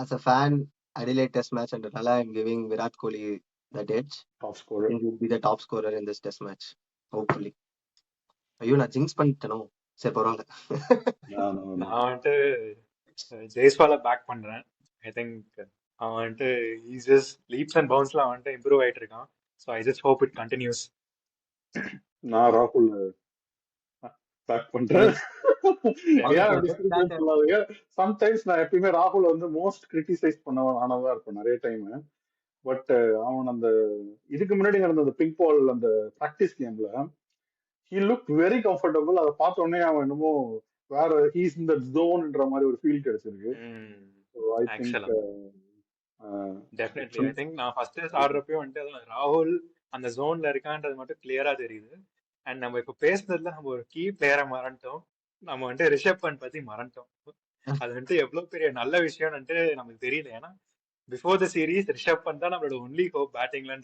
as a fan, Adelaide Test match and I'm giving Virat Kohli that edge. Top I scorer. think he'll be the top scorer in this Test match. Hopefully. ஐயோ நான் ஜிங்ஸ் பண்ணிட்டேனோ, சரி பரவாயில்ல. நான் வந்துட்டு ஜெய்ஸ்வாலை back பண்றேன். I think அவன் வந்துட்டு eases leaps and பவுன்ஸ்ல வந்துட்டு இம்ப்ரூவ் ஆயிட்டு இருக்கான். So I just hope it continuous. நான் ராகுல் பேக் பண்றேன். ஏன் அப்படி சொல்லாதீங்க. சம்டைம்ஸ் நான் எப்பயுமே ராகுல் வந்து மோஸ்ட் கிரிட்டிசைஸ் ஆனதா இருக்கும் நிறைய டைம். பட் அவன் அந்த இதுக்கு முன்னாடி நடந்த அந்த பிங்க் பால் அந்த பிராக்டிஸ் கேம்ல he looked very comfortable. அதை பார்த்த உடனே அவன் என்னமோ வேற ஹீஸ் இந்த ஜோன்ன்ற மாதிரி ஒரு ஃபீல் கிடைச்சிருக்கு. டெஃபினெட்லி ஐ திங்க் நான் ஃபர்ஸ்ட் ஆடுறப்பயும் வந்துட்டு ராகுல் அந்த ஜோன்ல இருக்கான்றது மட்டும் கிளியரா தெரியுது. அண்ட் நம்ம இப்ப பேசுனதுல நம்ம ஒரு கீ பிளேயரை மறந்துட்டோம். நம்ம வந்துட்டு ரிஷப் பண்ட் பத்தி மறந்துட்டோம். அது வந்துட்டு எவ்வளவு பெரிய நல்ல விஷயம்னு நமக்கு தெரியல. ஏன்னா before the series Rishabh Pant தான் நம்மளோட ஒன்லி ஹோப் பேட்டிங்ல.